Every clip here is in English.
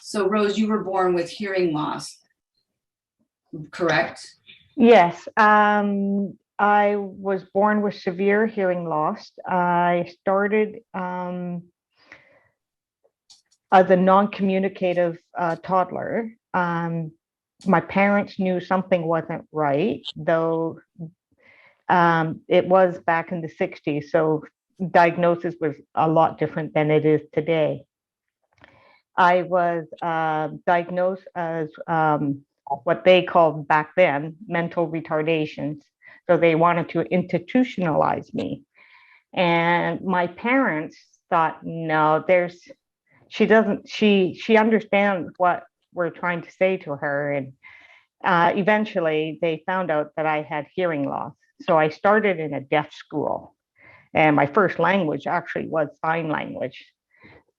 So Rose, you were born with hearing loss, correct? Yes, I was born with severe hearing loss. I started as a non-communicative toddler. My parents knew something wasn't right, though it was back in the 60s, so diagnosis was a lot different than it is today. I was diagnosed as what they called back then mental retardations. So they wanted to institutionalize me. And my parents thought, no, she understands what we're trying to say to her. And eventually they found out that I had hearing loss. So I started in a deaf school. And my first language actually was sign language.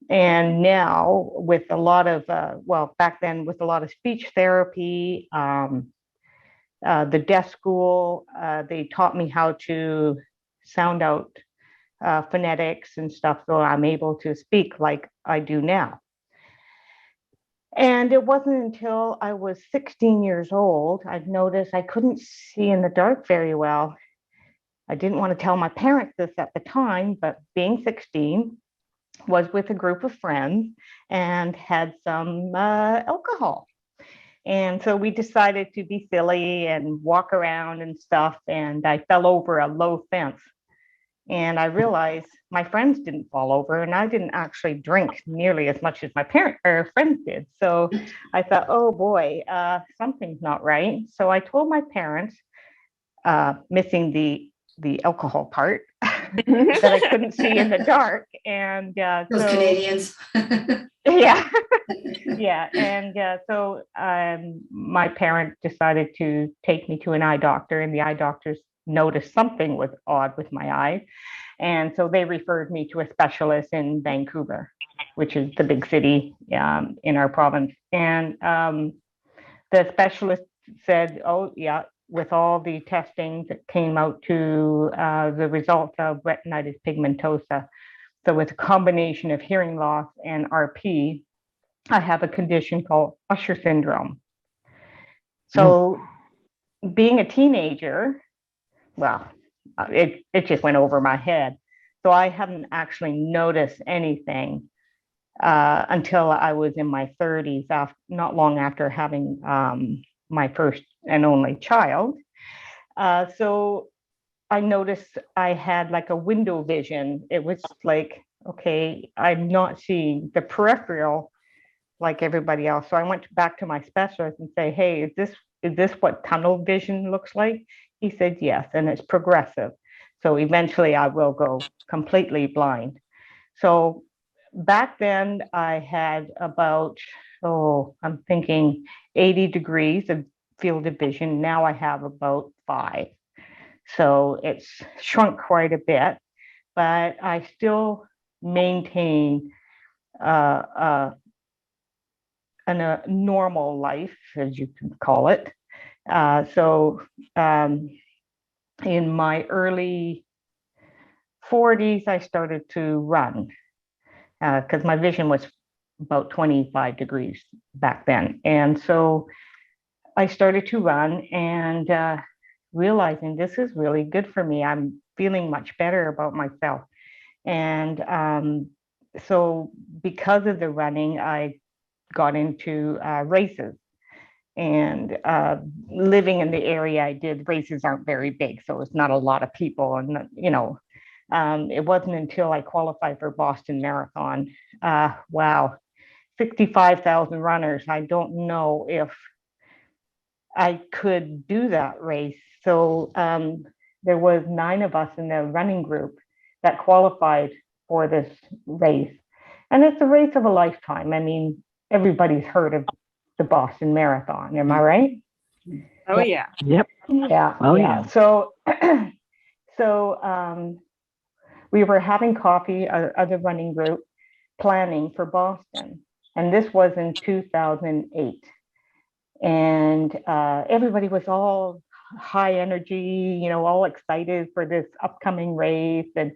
And now with a lot of, well, back then with a lot of speech therapy, the deaf school, they taught me how to sound out phonetics and stuff, so I'm able to speak like I do now. And it wasn't until I was 16 years old, I noticed I couldn't see in the dark very well. I didn't want to tell my parents this at the time, but being 16, was with a group of friends and had some alcohol. And so we decided to be silly and walk around and stuff. And I fell over a low fence. And I realized my friends didn't fall over, and I didn't actually drink nearly as much as my parents or friends did. So I thought, oh boy, something's not right. So I told my parents, missing the alcohol part, that I couldn't see in the dark. And Those so Canadians. yeah, yeah. And so my parents decided to take me to an eye doctor, and the eye doctors noticed something was odd with my eye. And so they referred me to a specialist in Vancouver, which is the big city in our province. And the specialist said, oh, yeah, with all the testing that came out to the results of retinitis pigmentosa. So with a combination of hearing loss and RP, I have a condition called Usher syndrome. So being a teenager, well, it just went over my head. So I haven't actually noticed anything until I was in my 30s, not long after having my first and only child. So I noticed I had like a window vision. It was like, okay, I'm not seeing the peripheral like everybody else. So I went back to my specialist and say, hey, is this what tunnel vision looks like? He said, yes, and it's progressive. So eventually I will go completely blind. So back then I had about, I'm thinking 80 degrees of field of vision. Now I have about 5. So it's shrunk quite a bit, but I still maintain a normal life, as you can call it. So in my early 40s, I started to run because my vision was about 25 degrees back then. And so I started to run and realizing this is really good for me. I'm feeling much better about myself. And so because of the running, I got into races. And living in the area I did, races aren't very big, so it's not a lot of people. And, it wasn't until I qualified for Boston Marathon. Wow, 65,000 runners. I don't know if I could do that race. So there was 9 of us in the running group that qualified for this race. And it's a race of a lifetime. I mean, everybody's heard of the Boston Marathon. Am I right? Oh yeah. Yep. Yeah. Oh, yeah. yeah. So we were having coffee as a running group planning for Boston. And this was in 2008. And everybody was all high energy, all excited for this upcoming race. And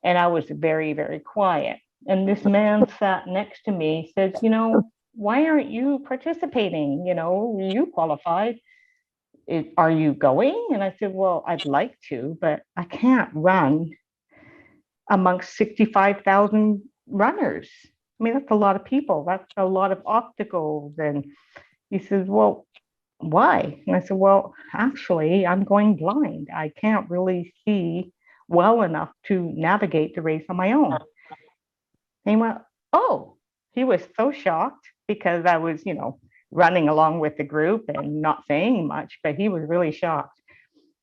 I was very, very quiet. And this man sat next to me, said, why aren't you participating? You qualified. Are you going? And I said, well, I'd like to, but I can't run amongst 65,000 runners. I mean, that's a lot of people. That's a lot of obstacles. And he says, well, why? And I said, well, actually, I'm going blind. I can't really see well enough to navigate the race on my own. And he went, oh, he was so shocked because I was, running along with the group and not saying much, but he was really shocked.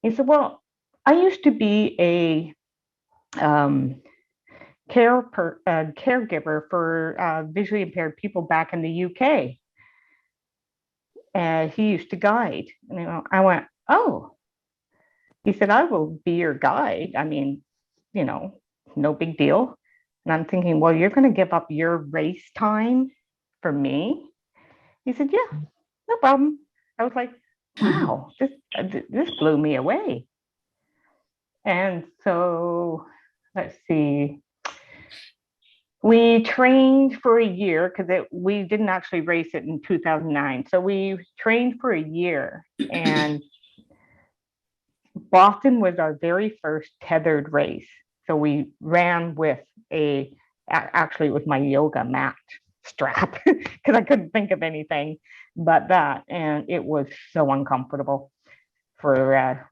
He said, well, I used to be a caregiver for visually impaired people back in the UK. And he used to guide. And I went, oh, he said, I will be your guide. I mean, no big deal. And I'm thinking, well, you're going to give up your race time for me? He said, yeah, no problem. I was like, wow, this blew me away. And so let's see. We trained for a year because we didn't actually race it in 2009. So we trained for a year, and Boston was our very first tethered race. So we ran with actually it was my yoga mat strap because I couldn't think of anything but that. And it was so uncomfortable for,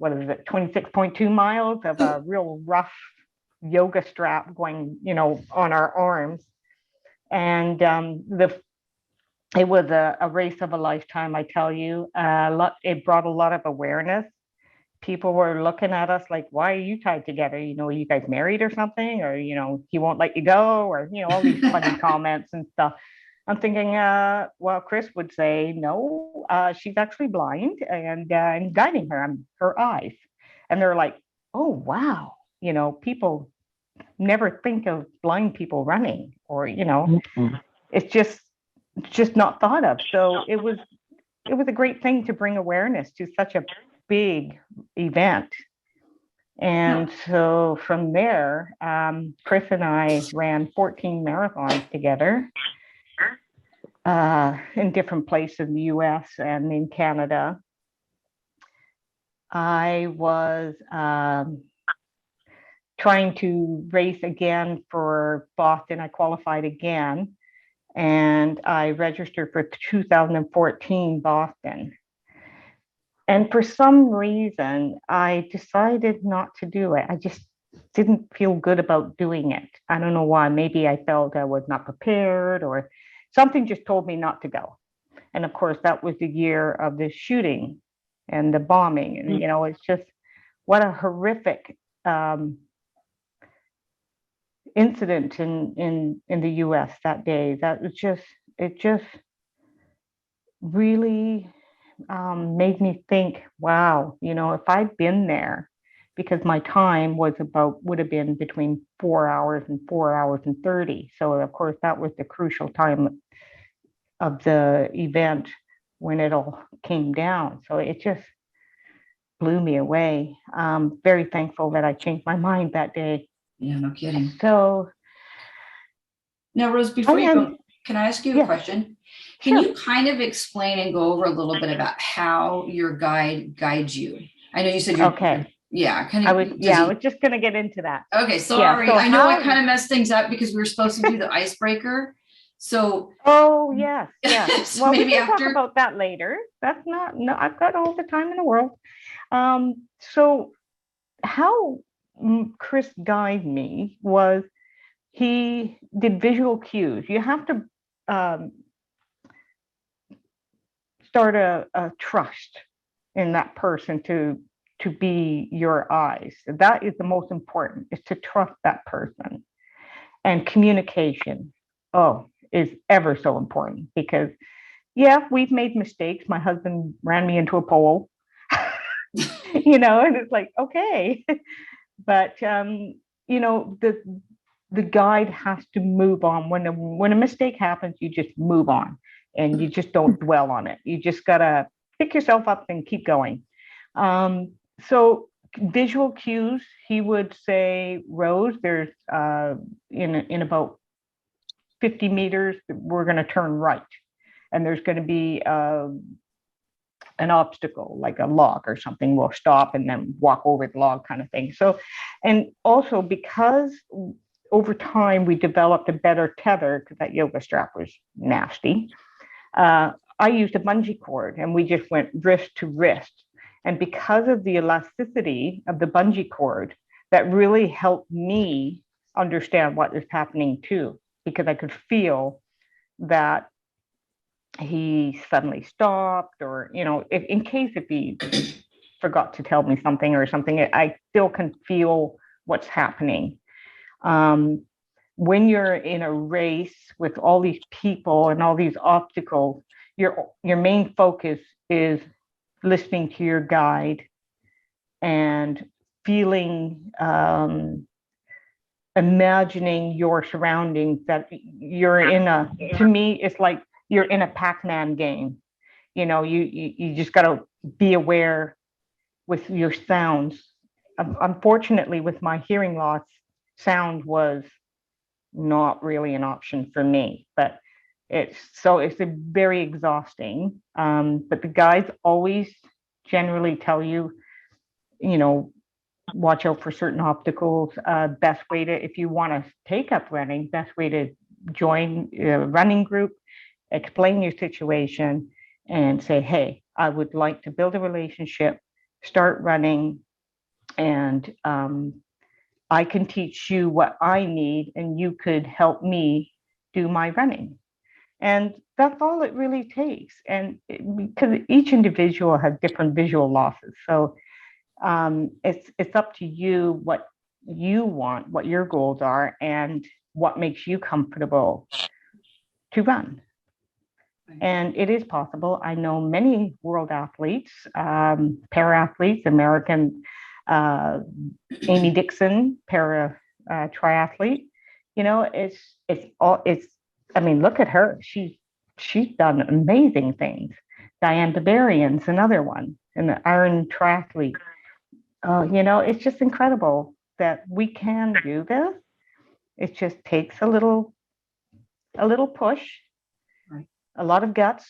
26.2 miles of a real rough yoga strap going, on our arms. And it was a race of a lifetime, I tell you. It brought a lot of awareness. People were looking at us like, why are you tied together? Are you guys married or something? Or, he won't let you go, or, all these funny comments and stuff. I'm thinking, well, Chris would say, no, she's actually blind, and I'm guiding her eyes. And they're like, oh, wow. People never think of blind people running, or, it's just not thought of. So it was a great thing to bring awareness to such a big event. And so from there, Chris and I ran 14 marathons together in different places in the US and in Canada. I was trying to race again for Boston. I qualified again, and I registered for 2014 Boston. And for some reason, I decided not to do it. I just didn't feel good about doing it. I don't know why. Maybe I felt I was not prepared, or something just told me not to go. And of course, that was the year of the shooting and the bombing. And, it's just what a horrific incident in the US that day. It just really made me think, wow, if I'd been there, because my time would have been between 4 hours and 4 hours and 30. So of course that was the crucial time of the event when it all came down. So it just blew me away. Very thankful that I changed my mind that day. Yeah, no kidding. So now, Rose, before you go, can I ask you a question? Can you kind of explain and go over a little bit about how your guide guides you? I know you said you're okay. Yeah, I was just going to get into that. Okay, sorry. Yeah, so I know I kind of messed things up because we were supposed to do the icebreaker. So. Oh yes, yeah. So well, we can talk about that later. That's not. No, I've got all the time in the world. So how Chris guided me was he did visual cues. You have to start a trust in that person to be your eyes. That is the most important, is to trust that person. And communication, is ever so important, because we've made mistakes. My husband ran me into a pole, and it's like, okay. But the guide has to move on. When a mistake happens, you just move on, and you just don't dwell on it. You just gotta pick yourself up and keep going. So visual cues, he would say, Rose, there's in about 50 meters, we're going to turn right. and there's going to be an obstacle like a log or something, we'll stop and then walk over the log kind of thing. So, and also because over time we developed a better tether, because that yoga strap was nasty, I used a bungee cord and we just went wrist to wrist. And because of the elasticity of the bungee cord, that really helped me understand what is happening too, because I could feel that he suddenly stopped, or, in case if he forgot to tell me something or something, I still can feel what's happening. When you're in a race with all these people and all these obstacles, your main focus is listening to your guide and feeling, imagining your surroundings, that you're to me, it's like you're in a Pac-Man game. You just got to be aware with your sounds. Unfortunately, with my hearing loss, sound was not really an option for me, but it's a very exhausting. But the guides always generally tell you, watch out for certain obstacles. Best way to, if you want to take up running, best way to join a running group, explain your situation and say, hey, I would like to build a relationship, start running, and I can teach you what I need and you could help me do my running. And that's all it really takes. And because each individual has different visual losses. So it's up to you what you want, what your goals are, and what makes you comfortable to run. And it is possible. I know many world athletes, para-athletes, American, Amy Dixon, triathlete. I mean, look at her. She's done amazing things. Diane DeBarian's another one, an Iron triathlete. It's just incredible that we can do this. It just takes a little push, right, a lot of guts,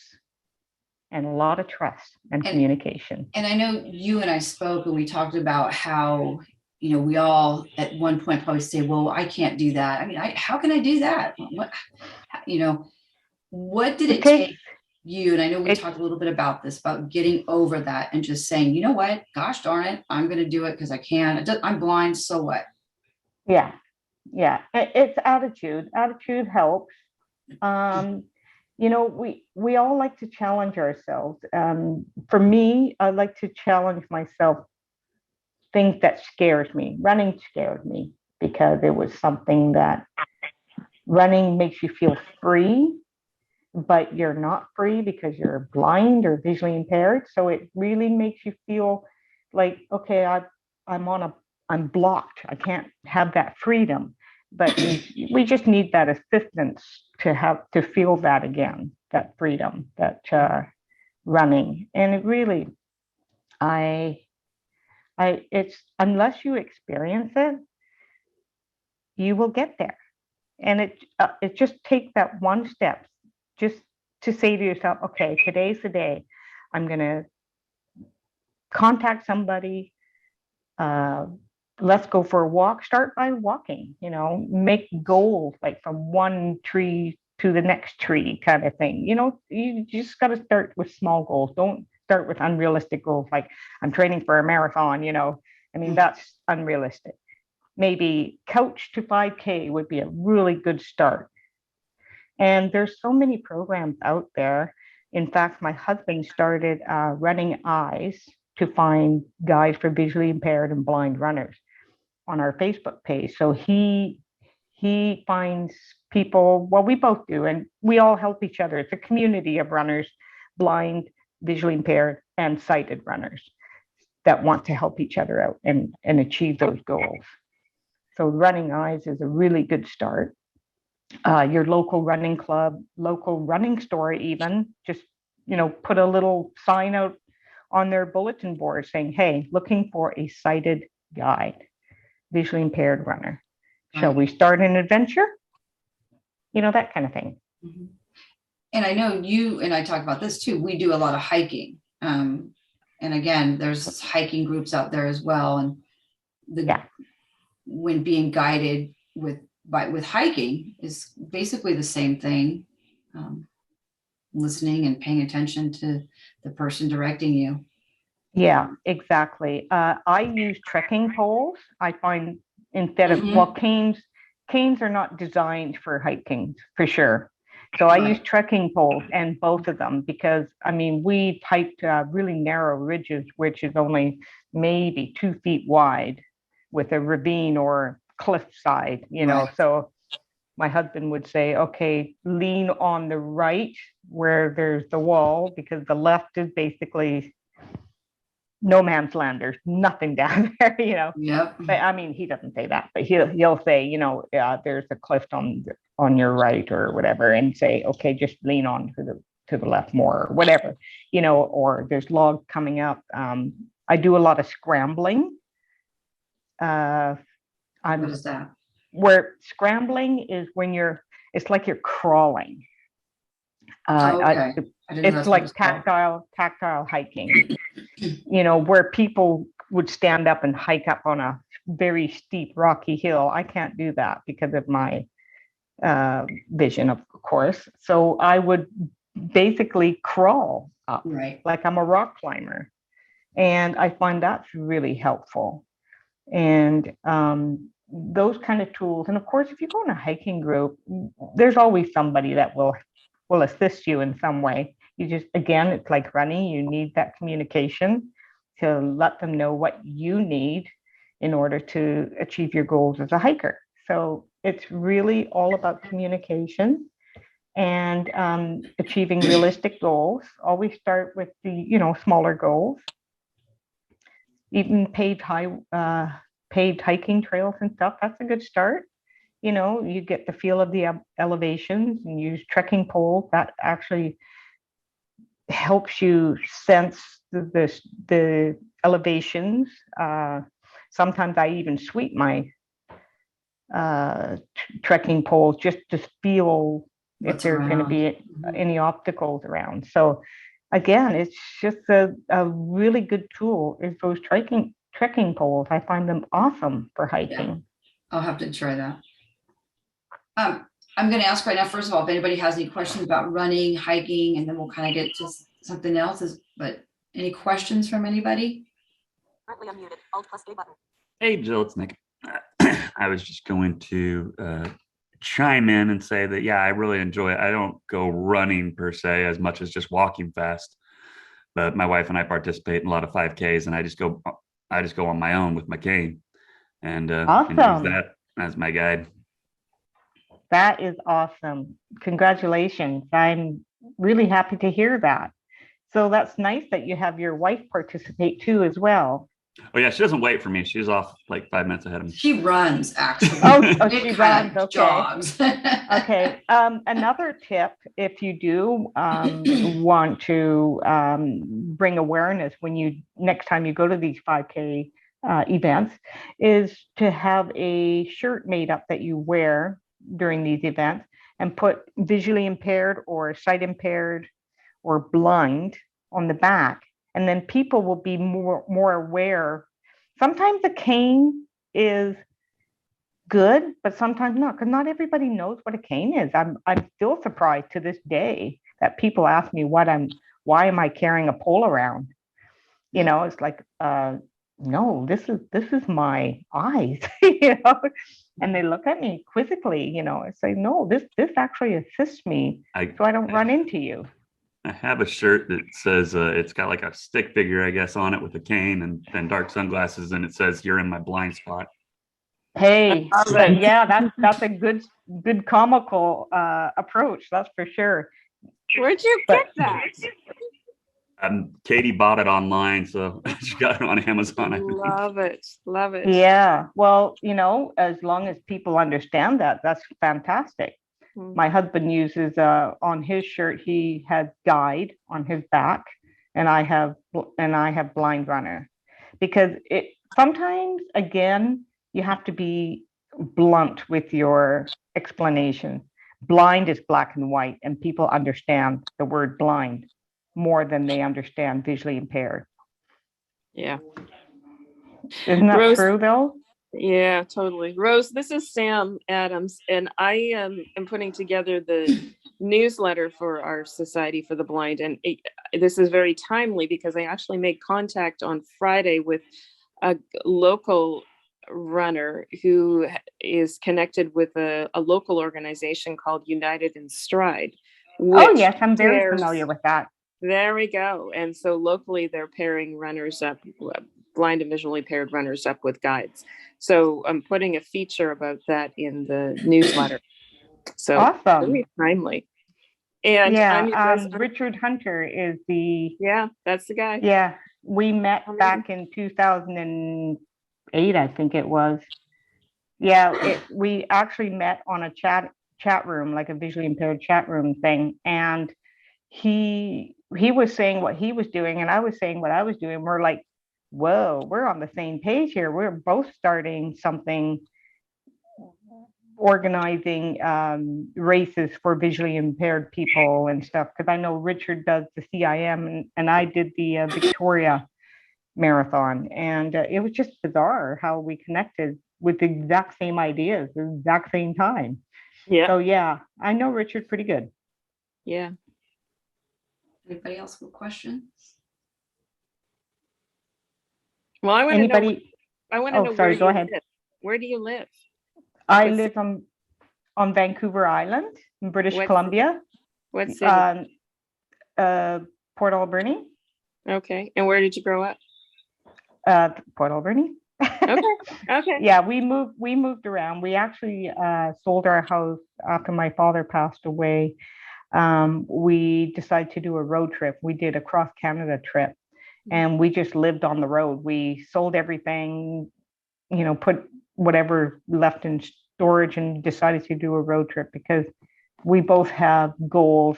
and a lot of trust and communication. And I know you and I spoke and we talked about how, we all at one point probably say, well, I can't do that. I mean, how can I do that? What did it take you? And I know we talked a little bit about this, about getting over that and just saying, you know what, gosh darn it, I'm going to do it because I can. I'm blind. So what? Yeah. It's attitude. Attitude helps. We all like to challenge ourselves. For me, I like to challenge myself. Things that scares me. Running scared me because it was something that running makes you feel free, but you're not free because you're blind or visually impaired. So it really makes you feel like, okay, I'm blocked. I can't have that freedom. But we just need that assistance to feel that again, that freedom, that running. And it really, it's, unless you experience it, you will get there. And it just takes that one step, just to say to yourself, okay, today's the day. I'm going to contact somebody. Let's go for a walk. Start by walking, make goals, like from one tree to the next tree kind of thing. You just got to start with small goals. Don't start with unrealistic goals. Like I'm training for a marathon, I mean, that's unrealistic. Maybe couch to 5K would be a really good start. And there's so many programs out there. In fact, my husband started Running Eyes to find guides for visually impaired and blind runners on our Facebook page. So he finds people, well, we both do, and we all help each other. It's a community of runners, blind, visually impaired, and sighted runners that want to help each other out and achieve those goals. So Running Eyes is a really good start. Your local running club, local running store, even just, put a little sign out on their bulletin board saying, hey, looking for a sighted guide, visually impaired runner. Shall we start an adventure? That kind of thing. Mm-hmm. And I know you and I talk about this too. We do a lot of hiking. And again, there's hiking groups out there as well. And Yeah. when being guided with hiking is basically the same thing. Listening and paying attention to the person directing you. Yeah, exactly. I use trekking poles. I find instead of, well, canes are not designed for hiking for sure. So I use trekking poles and both of them because I mean, we've hiked really narrow ridges, which is only maybe 2 feet wide with a ravine or cliff side, you know. So my husband would say, okay, lean on the right where there's the wall because the left is basically no man's land. There's nothing down there, you know. Yep. But I mean, he doesn't say that, but he'll say, you know, there's a cliff on your right or whatever, and say, okay, just lean on to the left more or whatever, you know, or there's logs coming up. I do a lot of scrambling. What is that? Where scrambling is when it's like you're crawling. Okay. It's like tactile hiking, you know, where people would stand up and hike up on a very steep rocky hill. I can't do that because of my vision, of course. So I would basically crawl up, like I'm a rock climber. And I find that's really helpful. And those kind of tools. And of course, if you go in a hiking group, there's always somebody that will assist you in some way. You just, again, it's like running. You need that communication to let them know what you need in order to achieve your goals as a hiker. So it's really all about communication and achieving realistic goals. Always start with the, you know, smaller goals. Even paved hiking trails and stuff. That's a good start. You know, you get the feel of the elevations and use trekking poles. That actually helps you sense the elevations. Sometimes I even sweep my trekking poles just to feel if there's going to be any obstacles around. So again, it's just a really good tool is those trekking poles. I find them awesome for hiking. Yeah. I'll have to try that. I'm going to ask right now, first of all, if anybody has any questions about running, hiking, and then we'll kind of get to something else. But any questions from anybody? Currently unmuted. Alt+A button. Hey, Jill, it's Nick. I was just going to chime in and say that, yeah, I really enjoy it. I don't go running per se as much as just walking fast, but my wife and I participate in a lot of 5Ks, and I just go on my own with my cane and use that as my guide. That is awesome. Congratulations. I'm really happy to hear that. So that's nice that you have your wife participate too as well. Oh yeah, she doesn't wait for me. She's off like 5 minutes ahead of me. She runs, actually. She runs. Okay. Jogs. Okay. Another tip, if you do want to bring awareness when next time you go to these 5K events, is to have a shirt made up that you wear during these events and put visually impaired or sight impaired or blind on the back. And then people will be more aware. Sometimes a cane is good, but sometimes not, because not everybody knows what a cane is. I'm still surprised to this day that people ask me why am I carrying a pole around? You know, it's like, no, this is my eyes, you know, and they look at me quizzically, you know, I say, no, this actually assists me so I don't run into you. I have a shirt that says it's got like a stick figure, I guess, on it with a cane and dark sunglasses, and it says "You're in my blind spot." Hey, yeah, that's a good comical approach. That's for sure. Where'd you get that? Katie bought it online, so she got it on Amazon. Love it. Yeah, well, you know, as long as people understand that, that's fantastic. My husband uses on his shirt, he has guide on his back, and I have blind runner, because it sometimes, again, you have to be blunt with your explanation. blind is black and white, and people understand the word blind more than they understand visually impaired. Yeah. Isn't that Rose- true, though? Yeah, totally. Rose, this is Sam Adams, and I am putting together the newsletter for our Society for the Blind. And this is very timely because I actually made contact on Friday with a local runner who is connected with a local organization called United in Stride. Oh, which yes, I'm very pairs- familiar with that. There we go. And so locally, they're pairing runners up, blind and visually impaired runners up with guides. So I'm putting a feature about that in the newsletter. So Awesome. very timely. And Yeah, Richard Hunter is the, yeah, that's the guy. yeah, we met back in 2008, I think it was. Yeah, we actually met on a chat room, like a visually impaired chat room thing. And he was saying what he was doing, and I was saying what I was doing. We're like, whoa, we're on the same page here. We're both starting something, organizing races for visually impaired people and stuff. Because I know Richard does the CIM, and I did the Victoria Marathon. And it was just bizarre how we connected with the exact same ideas, the exact same time. Yeah. So yeah, I know Richard pretty good. Yeah. Anybody else with questions? Well, I want to know. Anybody? I want to Oh, know sorry, where go you ahead. live. Where do you live? I What live on Vancouver Island in British What- Columbia, What city? Port Alberni, Okay. And where did you grow up? Port Alberni. Okay. Okay. Yeah, we moved around. We actually sold our house after my father passed away. We decided to do a road trip. We did a cross Canada trip, and we just lived on the road. We sold everything, put whatever left in storage, and decided to do a road trip because we both have goals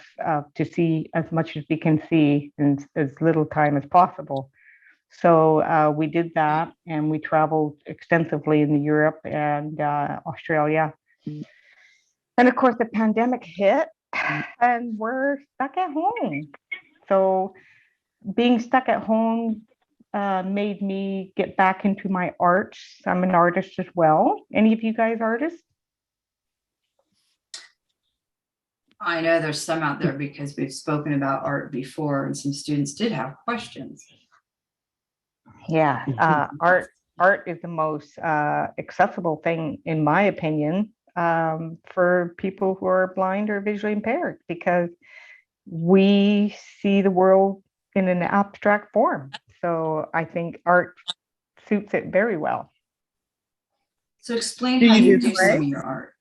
to see as much as we can see in as little time as possible. So we did that, and we traveled extensively in Europe and Australia. And of course, the pandemic hit, and we're stuck at home. So being stuck at home made me get back into my arts. I'm an artist as well. Any of you guys artists? I know there's some out there because we've spoken about art before, and some students did have questions. Yeah, art is the most accessible thing, in my opinion, for people who are blind or visually impaired, because we see the world in an abstract form. So I think art suits it very well. So explain Do how you you do do some of clay? your art.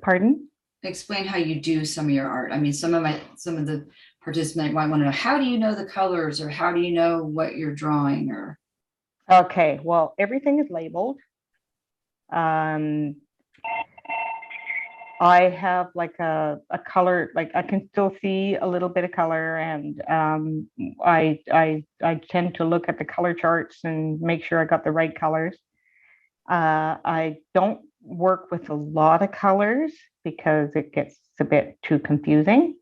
Pardon? Explain how you do some of your art. I mean, some of the participants might want to know, how do you know the colors, or how do you know what you're drawing, or Okay, well, everything is labeled. I have like a color, like I can still see a little bit of color, and I tend to look at the color charts and make sure I got the right colors. I don't work with a lot of colors because it gets a bit too confusing.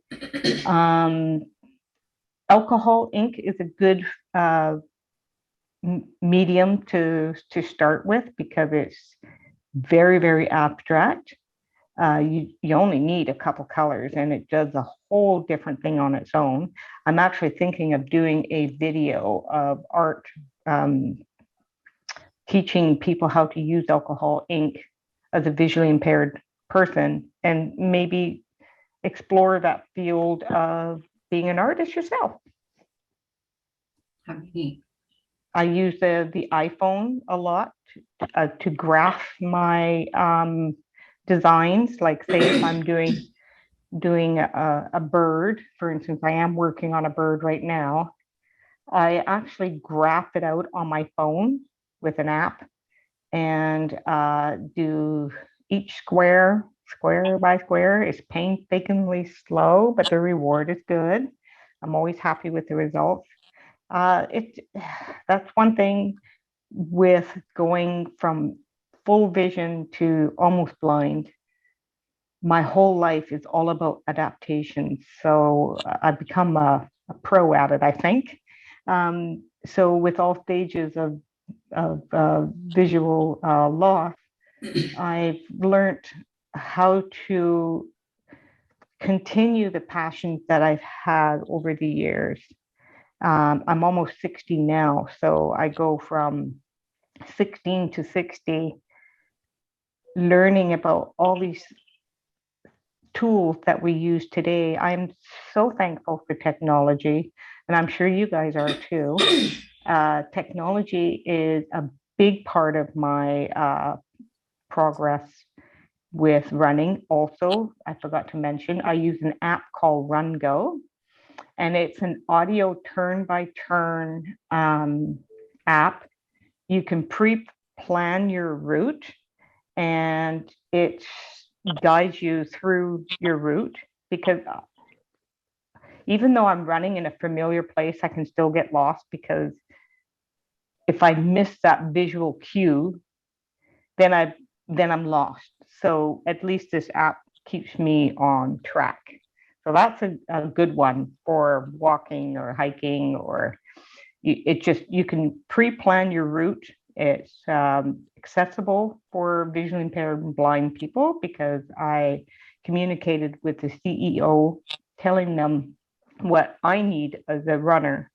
Alcohol ink is a good medium to start with because it's very, very abstract. You only need a couple colors, and it does a whole different thing on its own. I'm actually thinking of doing a video of art, teaching people how to use alcohol ink as a visually impaired person, and maybe explore that field of being an artist yourself. how neat. I use the iPhone a lot to graph my designs. Like, say if I'm doing a bird, for instance, I am working on a bird right now. I actually graph it out on my phone with an app, and do each square by square. Is painstakingly slow, but the reward is good. I'm always happy with the results. That's one thing with going from full vision to almost blind. my whole life is all about adaptation. So I've become a pro at it, I think. So with all stages of visual loss, I've learned how to continue the passions that I've had over the years. I'm almost 60 now, so I go from 16 to 60, learning about all these tools that we use today. I'm so thankful for technology, and I'm sure you guys are too. Technology is a big part of my progress with running. Also, I forgot to mention, I use an app called Run Go, and it's an audio turn by turn app. You can pre-plan your route, and it guides you through your route, because even though I'm running in a familiar place, I can still get lost, because if I miss that visual cue, then I'm lost. So at least this app keeps me on track. So that's a good one for walking or hiking, or you can pre-plan your route. It's accessible for visually impaired and blind people, because I communicated with the CEO telling them what I need as a runner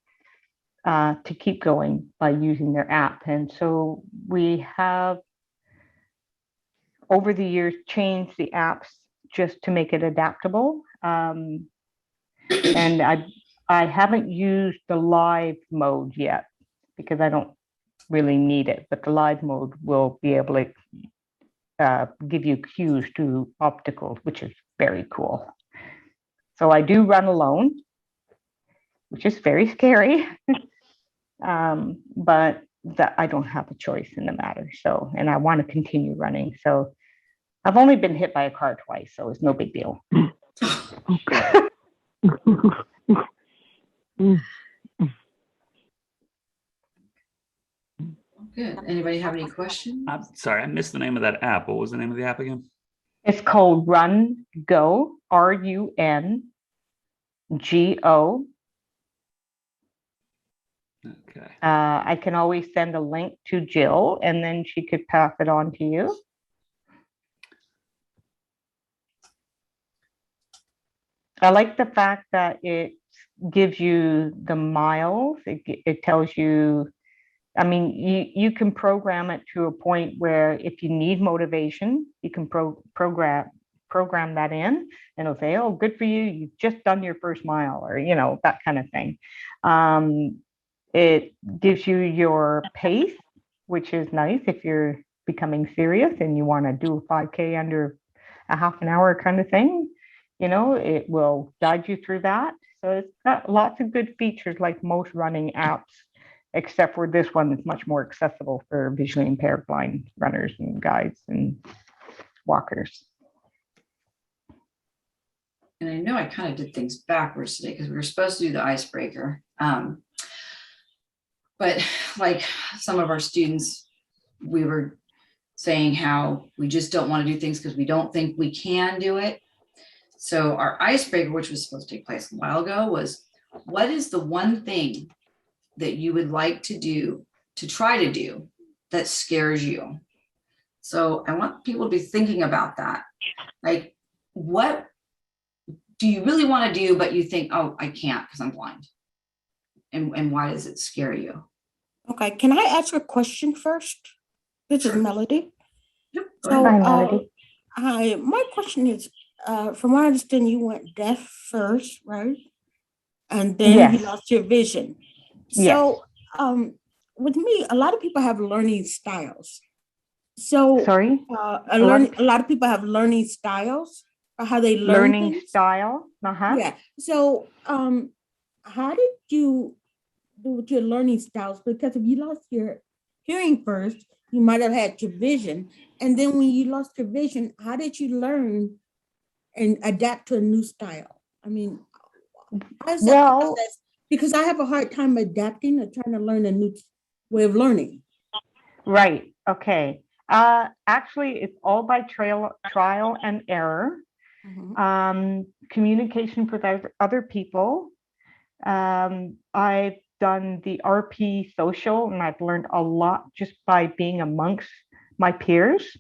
to keep going by using their app. And so we have, over the years, changed the apps just to make it adaptable. And I haven't used the live mode yet, because I don't really need it, but the live mode will be able to give you cues to obstacles, which is very cool. So I do run alone, which is very scary, but that I don't have a choice in the matter. So, and I want to continue running. So I've only been hit by a car twice, so it's no big deal. Good. Anybody have any questions? I'm sorry, I missed the name of that app. What was the name of the app again? It's called Run Go, RUNGO. Okay. I can always send a link to Jill, and then she could pass it on to you. I like the fact that it gives you the miles. It tells you, I mean, you can program it to a point where if you need motivation, you can program that in, and it'll say, oh, good for you, you've just done your first mile, or, you know, that kind of thing. It gives you your pace, which is nice if you're becoming serious and you want to do a 5K under a half an hour kind of thing. You know, it will guide you through that. So it's got lots of good features, like most running apps, except for this one that's much more accessible for visually impaired blind runners and guides and walkers. And I know I kind of did things backwards today, because we were supposed to do the icebreaker. But like some of our students, we were saying how we just don't want to do things because we don't think we can do it. So our icebreaker, which was supposed to take place a while ago, was, what is the one thing that you would like to do, to try to do, that scares you? So I want people to be thinking about that. Like, what do you really want to do, but you think, oh, I can't because I'm blind? And why does it scare you? Okay, can I ask a question first? This is Melody. Yep. So, Hi, Melody. hi, my question is, from what I understand, you went deaf first, right? And then you Yes. lost your vision. So, with me, a lot of people have learning styles. So, Sorry? a lot of people have learning styles, or how they learn Learning things. style. Uh-huh. Yeah. So, how did you do with your learning styles? Because if you lost your hearing first, you might have had your vision. And then when you lost your vision, how did you learn and adapt to a new style? I mean, how is that Well, process? Because I have a hard time adapting or trying to learn a new way of learning. right. Okay. Actually, it's all by trial and error. Communication with other people. I've done the RP social, and I've learned a lot just by being amongst my peers.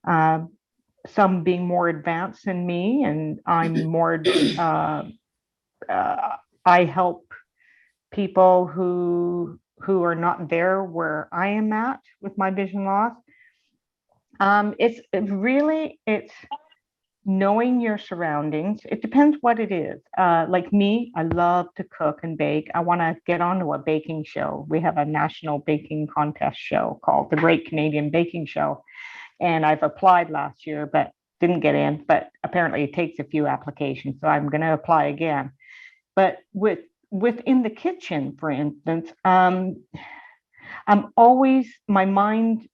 Some being more advanced than me, and I'm more. I help people who are not there where I am at with my vision loss. It's knowing your surroundings. It depends what it is. Like me, I love to cook and bake. I want to get onto a baking show. We have a national baking contest show called the Great Canadian Baking Show. And I've applied last year, but didn't get in. But apparently it takes a few applications. So I'm going to apply again. But within the kitchen, for instance, my mind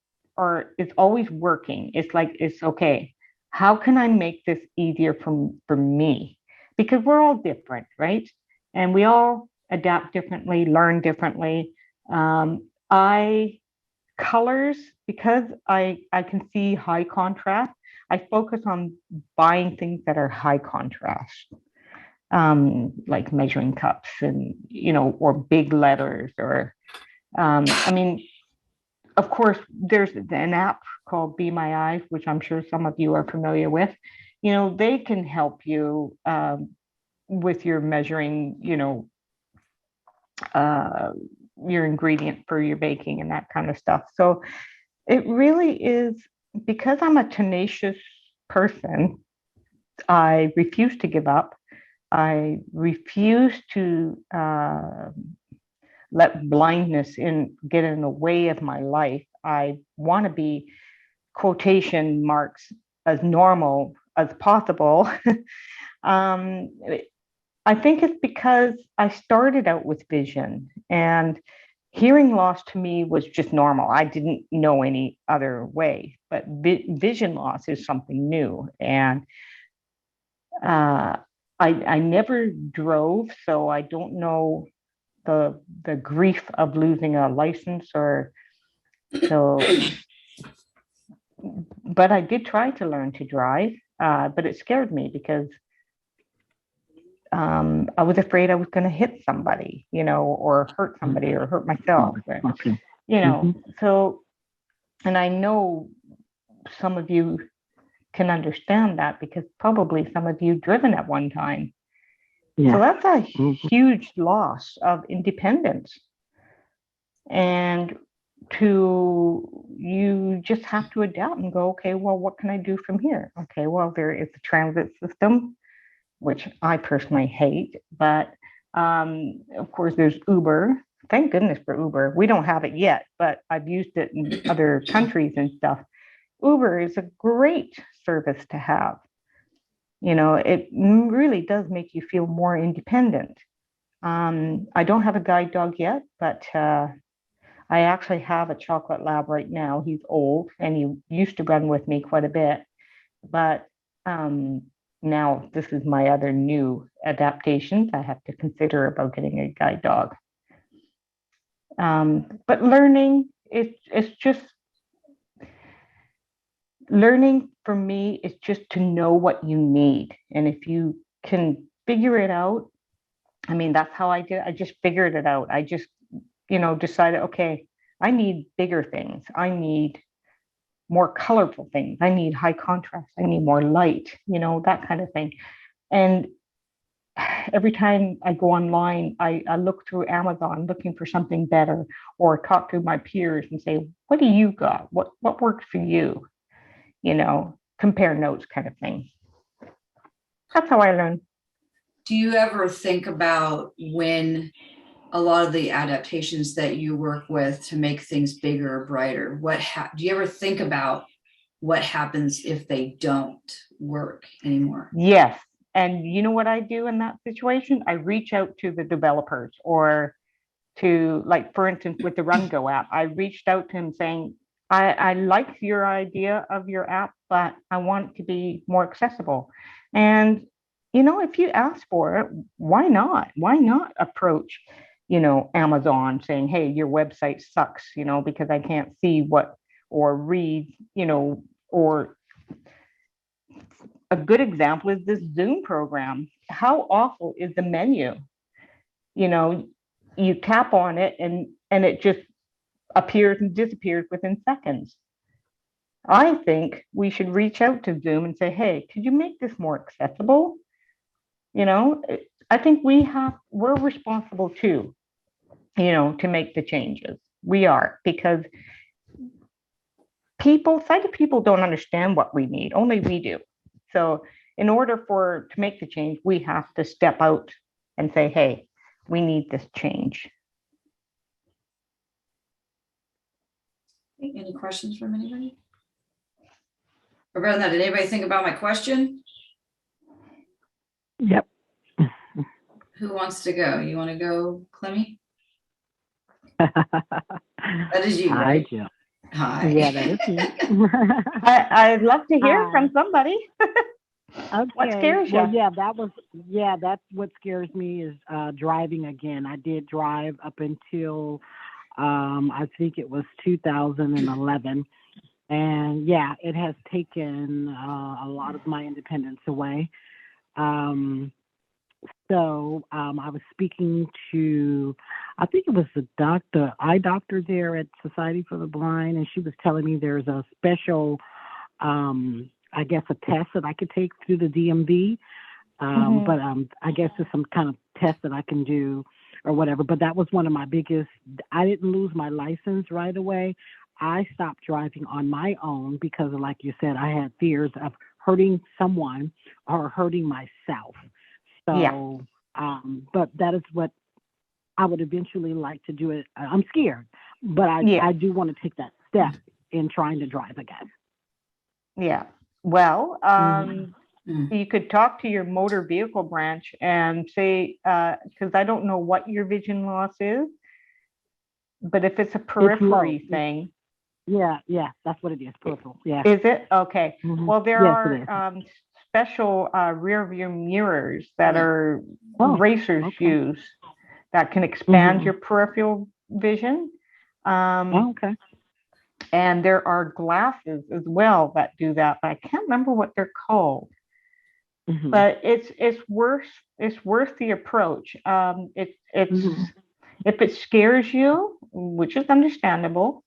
is always working. It's like, it's okay. How can I make this easier for me? Because we're all different, right? And we all adapt differently, learn differently. Colors, because I can see high contrast, I focus on buying things that are high contrast, like measuring cups and, or big letters, or, of course, there's an app called Be My Eyes, which I'm sure some of you are familiar with. They can help you with your measuring, your ingredient for your baking and that kind of stuff. So it really is, because I'm a tenacious person, I refuse to give up. I refuse to let blindness get in the way of my life. I want to be, quotation marks, as normal as possible. I think it's because I started out with vision, and hearing loss to me was just normal. I didn't know any other way, but vision loss is something new. And I never drove, so I don't know the grief of losing a license, or so. But I did try to learn to drive, but it scared me because I was afraid I was going to hit somebody, or hurt somebody, or hurt myself. Okay. So, and I know some of you can understand that, because probably some of you driven at one time. Yeah. So that's a huge loss of independence. And you just have to adapt and go, okay, well, what can I do from here? Okay, well, there is the transit system, which I personally hate, but of course there's Uber. Thank goodness for Uber. We don't have it yet, but I've used it in other countries and stuff. Uber is a great service to have. It really does make you feel more independent. I don't have a guide dog yet, but I actually have a chocolate lab right now. He's old and he used to run with me quite a bit, but now this is my other new adaptations I have to consider about getting a guide dog. But learning, it's just, learning for me is just to know what you need. And if you can figure it out, that's how I did. I just figured it out. I just, decided, okay, I need bigger things. I need more colorful things. I need high contrast. I need more light, that kind of thing. And every time I go online, I look through Amazon looking for something better, or talk to my peers and say, what do you got? What works for you? Compare notes kind of thing. That's how I learn. Do you ever think about when a lot of the adaptations that you work with to make things bigger or brighter, do you ever think about what happens if they don't work anymore? Yes. And you know what I do in that situation? I reach out to the developers, or to, like, for instance, with the Run Go app, I reached out to him saying, I like your idea of your app, but I want it to be more accessible. And, if you ask for it, why not? Why not approach, Amazon saying, hey, your website sucks, because I can't see what, or read, or a good example is this Zoom program. How awful is the menu? You know, you tap on it and it just appears and disappears within seconds. I think we should reach out to Zoom and say, hey, could you make this more accessible? You know, I think we're responsible too, you know, to make the changes. We are, because sighted people don't understand what we need, only we do. So in order to make the change, we have to step out and say, hey, we need this change. Any questions from anybody? Or rather than that, did anybody think about my question? Yep. Who wants to go? You want to go, Clemmy? That is you, Hi, right? Jill. Hi. Yeah, that is me. I'd love to hear Hi. from somebody. Okay. What scares Well, you? that's what scares me is driving again. I did drive up until I think it was 2011. And yeah, it has taken a lot of my independence away. So I was speaking to, I think it was the eye doctor there at Society for the Blind, and she was telling me there's a special, I guess, a test that I could take through the DMV. But I guess there's some kind of test that I can do or whatever. But that was one of my biggest. I didn't lose my license right away. I stopped driving on my own because, like you said, I had fears of hurting someone or hurting myself. So, Yeah. But that is what I would eventually like to do. It. I'm scared, but I do want to take that step in trying to drive again. Yeah. Well, you could talk to your motor vehicle branch and say, because I don't know what your vision loss is, but if it's a periphery thing. Yeah, that's what it is, peripheral. Yeah. Is it? Okay. Mm-hmm. Well, there Yes, are special rear view mirrors that are racers use that can expand your peripheral vision. Okay. And there are glasses as well that do that, but I can't remember what they're called. But it's worth the approach. If it scares you, which is understandable,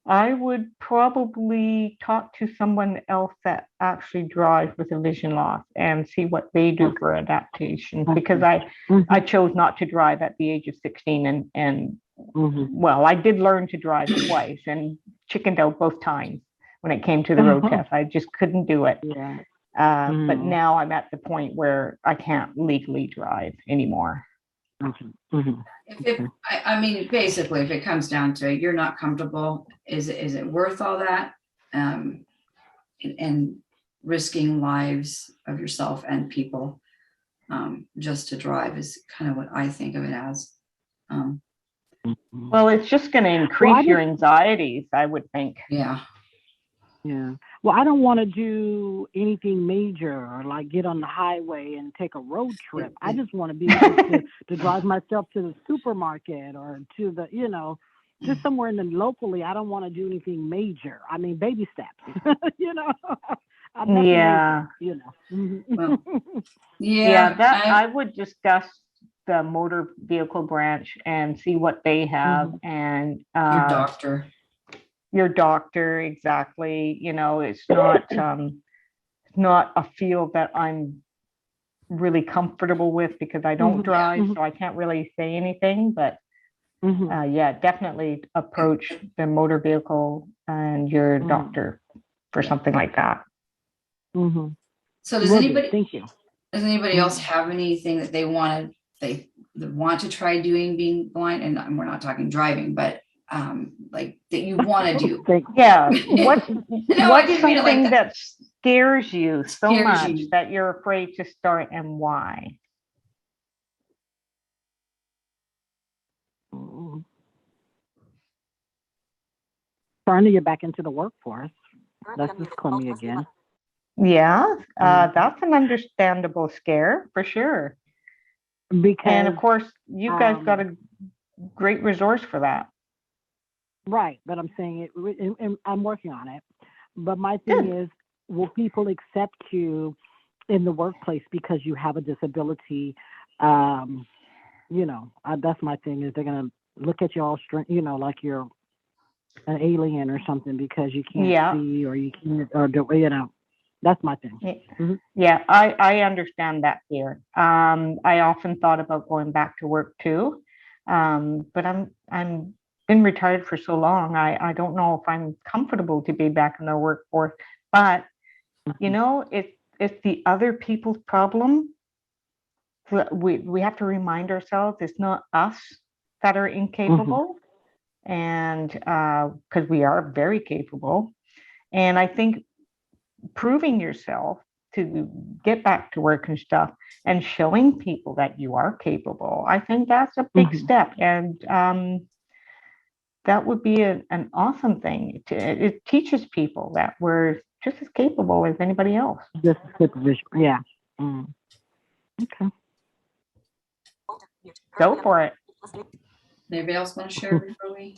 I would probably talk to someone else that actually drives with a vision loss and see what they do for adaptation. Because I chose not to drive at the age of 16, and well, I did learn to drive twice and chickened out both times when it came to the road test. I just couldn't do it. Yeah. But now I'm at the point where I can't legally drive anymore. I mean, basically, if it comes down to it, you're not comfortable. Is it worth all that? And risking lives of yourself and people just to drive is kind of what I think of it as. Well, it's just going to increase your anxieties, I would think. Yeah. Yeah. Well, I don't want to do anything major or like get on the highway and take a road trip. I just want to be able to drive myself to the supermarket or to the, just somewhere locally. I don't want to do anything major. I mean, baby steps, Yeah. Major, Well, I would discuss the motor vehicle branch and see what they have and your doctor, exactly. It's not a field that I'm really comfortable with because I don't drive, so I can't really say anything, but definitely approach the motor vehicle and your doctor for something like that. So does anybody else have anything that they want to try doing, being blind? And we're not talking driving, but like that you want to do? Yeah. What's something that scares you so much that you're afraid to start, and why? Trying to get back into the workforce. That's just Clemmy again. Yeah, that's an understandable scare for sure. And of course, you guys got a great resource for that. Right, but I'm saying it, and I'm working on it. But my thing is, will people accept you in the workplace because you have a disability. That's my thing is they're gonna look at you all like you're an alien or something because you can't Yeah. see or you can't or do that's my thing. Yeah, I understand that fear. I often thought about going back to work too. But I'm been retired for so long. I don't know if I'm comfortable to be back in the workforce. But it's the other people's problem. We have to remind ourselves it's not us that are incapable, and because we are very capable. And I think proving yourself to get back to work and stuff and showing people that you are capable, I think that's a big step. And that would be an awesome thing. It teaches people that we're just as capable as anybody else. Just supervision. Yeah. Okay. Go for it. Anybody else want to share before we?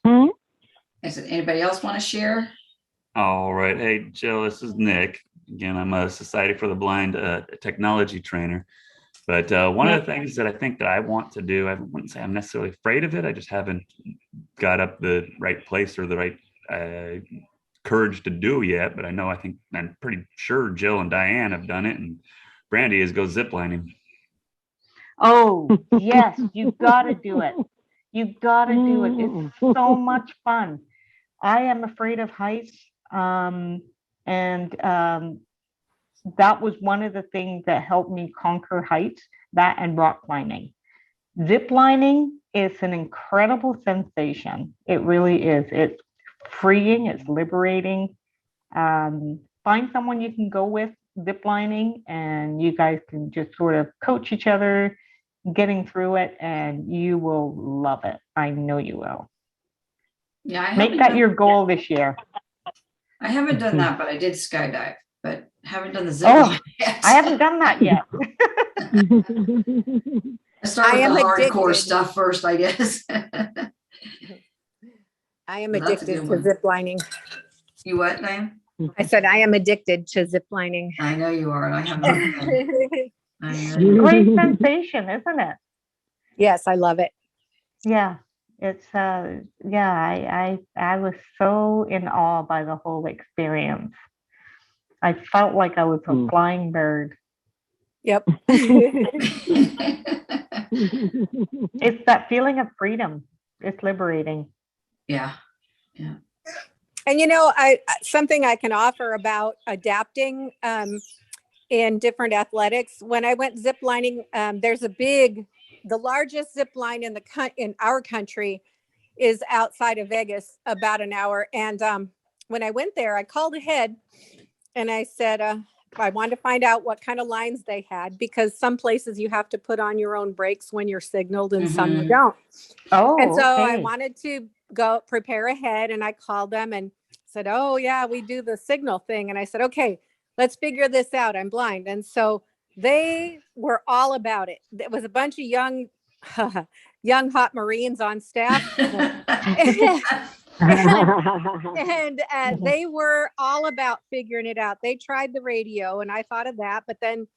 Hmm? I said, anybody else want to share? All right. Hey, Jill, this is Nick. Again, I'm a Society for the Blind technology trainer. But one of the things that I think that I want to do, I wouldn't say I'm necessarily afraid of it. I just haven't got up the right place or the right courage to do yet. But I'm pretty sure Jill and Diane have done it. And Brandy is go ziplining. Oh, yes, you've got to do it. You've got to do it. It's so much fun. I am afraid of heights. And that was one of the things that helped me conquer heights, that and rock climbing. Zip lining is an incredible sensation. It really is. It's freeing, it's liberating. Find someone you can go with zip lining, and you guys can just sort of coach each other getting through it, and you will love it. I know you will. Yeah, Make that your goal this year. I haven't done that, but I did skydive, but haven't done the zip Oh, line yet. I haven't done that yet. I start I with am the hardcore addicted. stuff first, I guess. I am That's a addicted good to one. zip lining. You what, Diane? I said I am addicted to zip lining. I know you are, and I have not been. I know you are. Great sensation, isn't it? Yes, I love it. Yeah, it's I was so in awe by the whole experience. I felt like I was a flying bird. Yep. It's that feeling of freedom. It's liberating. Yeah. And something I can offer about adapting in different athletics. When I went zip lining, there's the largest zip line in our country is outside of Vegas, about an hour. And when I went there, I called ahead and I said, I wanted to find out what kind of lines they had, because some places you have to put on your own brakes when you're signaled and some you don't. Oh, and so okay. I wanted to go prepare ahead, and I called them and said, oh yeah, we do the signal thing. And I said, okay, let's figure this out. I'm blind. And so they were all about it. It was a bunch of young hot Marines on staff. And they were all about figuring it out. They tried the radio, and I thought of that. But then,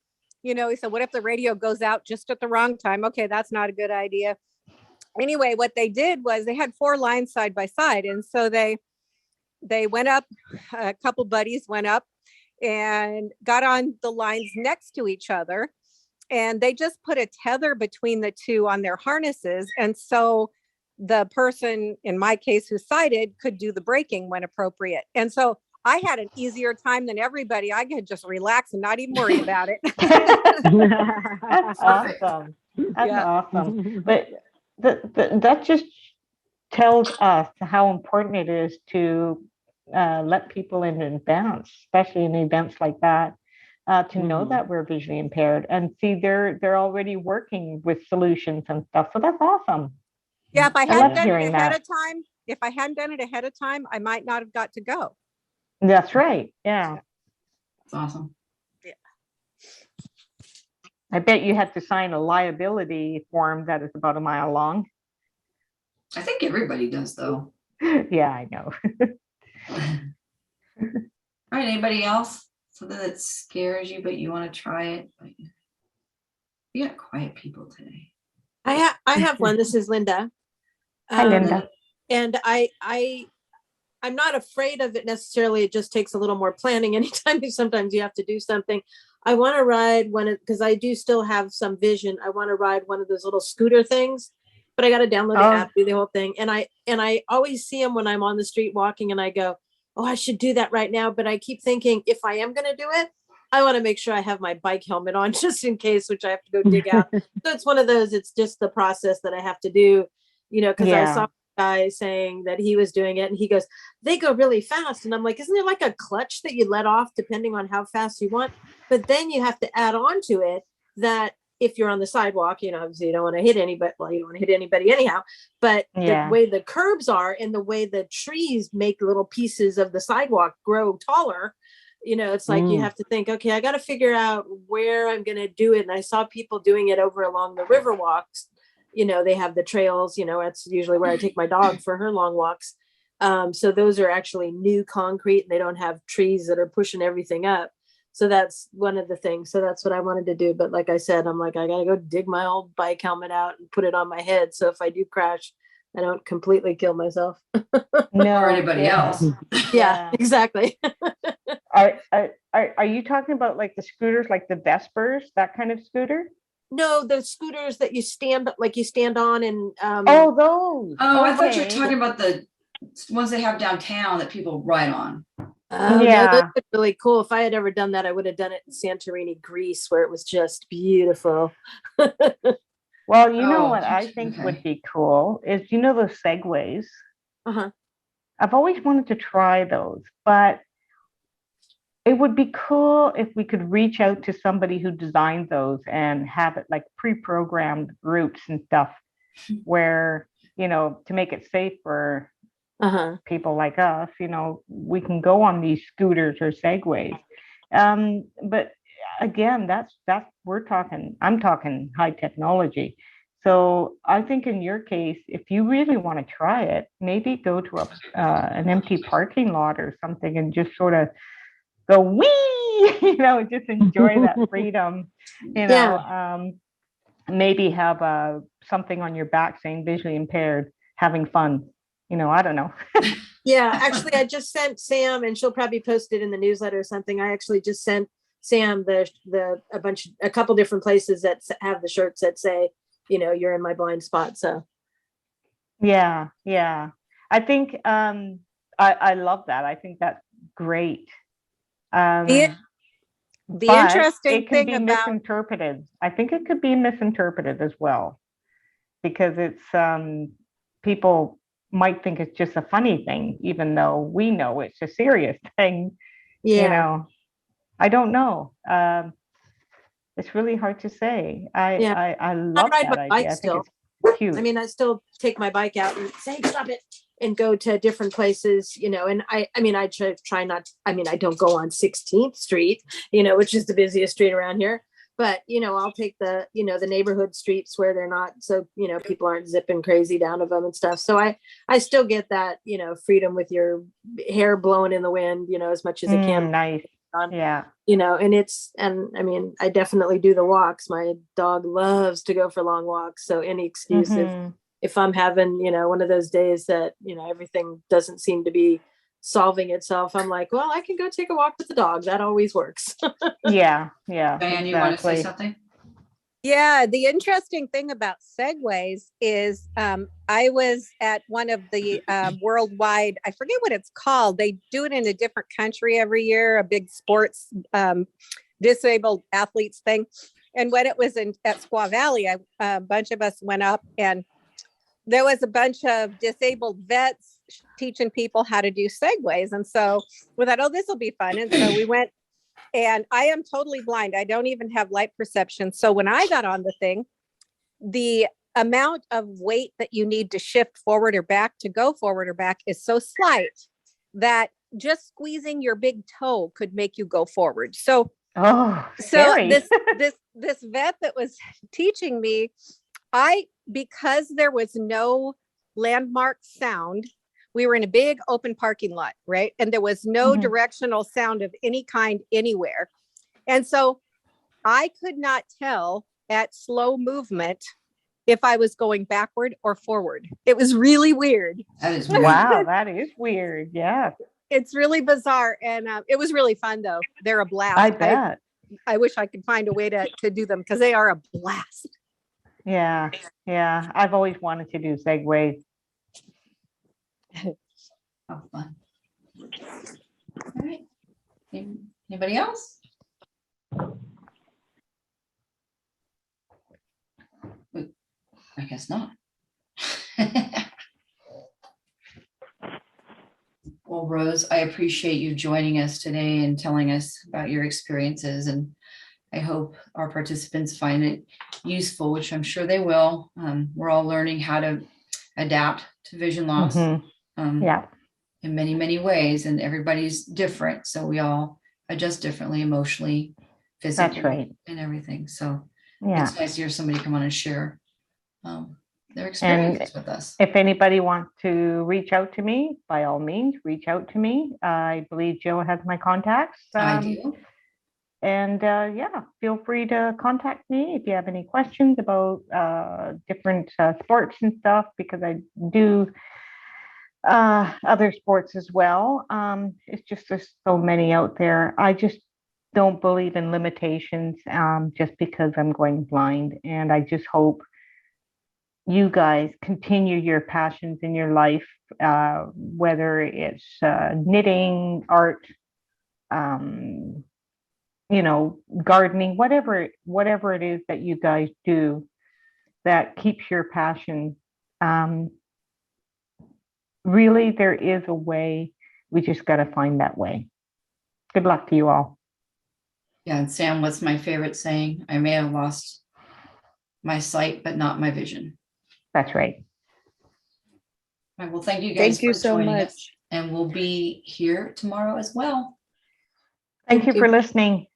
he said, what if the radio goes out just at the wrong time? Okay, that's not a good idea. Anyway, what they did was they had 4 lines side by side. And so they went up, a couple buddies went up and got on the lines next to each other. And they just put a tether between the two on their harnesses. And so the person, in my case, who sighted, could do the braking when appropriate. And so I had an easier time than everybody. I could just relax and not even worry about it. That's awesome. That's awesome. But that just tells us how important it is to let people in advance, especially in events like that, to know that we're visually impaired and see they're already working with solutions and stuff. So that's awesome. Yeah, if I hadn't done it that. ahead of time, I might not have got to go. That's right. Yeah. That's awesome. Yeah. I bet you had to sign a liability form that is about a mile long. I think everybody does, though. Yeah, I know. All right, anybody else? something that scares you, but you want to try it. Like, you got quiet people today. I have one. This is Linda. Hi, Linda. And I'm not afraid of it necessarily. It just takes a little more planning. Anytime sometimes you have to do something. I want to ride because I do still have some vision. I want to ride one of those little scooter things, but I got to download the app, do the whole thing. And I always see them when I'm on the street walking and I go, oh, I should do that right now. But I keep thinking if I am going to do it, I want to make sure I have my bike helmet on just in case, which I have to go dig out. So it's one of those, it's just the process that I have to do, because I saw a guy saying that he was doing it and he goes, they go really fast. And I'm like, isn't there like a clutch that you let off depending on how fast you want? But then you have to add on to it that if you're on the sidewalk, obviously you don't want to hit anybody. Well, you don't want to hit anybody anyhow, but the way the curbs are and the way the trees make little pieces of the sidewalk grow taller, it's like you have to think, okay, I got to figure out where I'm going to do it. And I saw people doing it over along the river walks. They have the trails, it's usually where I take my dog for her long walks. So those are actually new concrete and they don't have trees that are pushing everything up. So that's one of the things. So that's what I wanted to do. But like I said, I'm like, I got to go dig my old bike helmet out and put it on my head. So if I do crash, I don't completely kill myself. No, or anybody else. Yeah, exactly. Are you talking about like the scooters, like the Vespers, that kind of scooter? No, the scooters that you stand on and those. Oh, I thought you were talking about the ones they have downtown that people ride on. Oh, yeah, no, that's really cool. If I had ever done that, I would have done it in Santorini, Greece, where it was just beautiful. Well, you know what I think would be cool is, those segways. I've always wanted to try those, but it would be cool if we could reach out to somebody who designed those and have it like pre-programmed routes and stuff where, to make it safe for people like us, we can go on these scooters or segways. But again, I'm talking high technology. So I think in your case, if you really want to try it, maybe go to an empty parking lot or something and just sort of go wee, just enjoy that freedom, maybe have something on your back saying visually impaired, having fun, I don't know. Yeah, actually, I just sent Sam, and she'll probably post it in the newsletter or something. I actually just sent Sam a couple different places that have the shirts that say, you're in my blind spot. So. Yeah. I think I love that. I think that's great. The interesting it can thing be about misinterpreted. I think it could be misinterpreted as well, because it's people might think it's just a funny thing, even though we know it's a serious thing. I don't know. It's really hard to say. I love that idea. I think it's cute. I mean, I still take my bike out and say, stop it, and go to different places, and I try not, I don't go on 16th Street, which is the busiest street around here. But, I'll take the neighborhood streets where they're not, so, people aren't zipping crazy down of them and stuff. So I still get that, freedom with your hair blowing in the wind, as much as it can. Nice. Yeah. And I definitely do the walks. My dog loves to go for long walks. So any excuse if I'm having, one of those days that, everything doesn't seem to be solving itself, I'm like, well, I can go take a walk with the dog. That always works. Yeah. Diane, you want to say something? Yeah, the interesting thing about segways is I was at one of the worldwide, I forget what it's called. They do it in a different country every year, a big sports disabled athletes thing. And when it was at Squaw Valley, a bunch of us went up and there was a bunch of disabled vets teaching people how to do segways. And so we thought, oh, this will be fun. And so we went. And I am totally blind. I don't even have light perception. So when I got on the thing, the amount of weight that you need to shift forward or back to go forward or back is so slight that just squeezing your big toe could make you go forward. So this vet that was teaching me, because there was no landmark sound, we were in a big open parking lot, right? And there was no directional sound of any kind anywhere. And so I could not tell at slow movement if I was going backward or forward. It was really weird. That is weird. Wow, that is weird. Yeah, It's really bizarre. And it was really fun though. They're a blast. I bet. I wish I could find a way to do them because they are a blast. Yeah, yeah. I've always wanted to do Segway. Oh, fun. All right. Anybody else? Wait, I guess not. Well, Rose, I appreciate you joining us today and telling us about your experiences, and I hope our participants find it useful, which I'm sure they will. We're all learning how to adapt to vision loss. Yeah, In many, many ways, and everybody's different. So we all adjust differently emotionally, physically, that's right. and everything. So Yeah. it's nice to hear somebody come on and share their experiences with us. If anybody wants to reach out to me, by all means, reach out to me. I believe Jill has my contacts. I do. And yeah, feel free to contact me if you have any questions about different sports and stuff, because I do other sports as well. It's just there's so many out there. I just don't believe in limitations just because I'm going blind. And I just hope you guys continue your passions in your life, whether it's knitting, art, gardening, whatever it is that you guys do that keeps your passion. Really, there is a way. We just got to find that way. Good luck to you all. Yeah, and Sam, what's my favorite saying? I may have lost my sight, but not my vision. That's right. All right, well, thank you guys. Thank you for so joining much. us, and we'll be here tomorrow as well. Thank you for listening.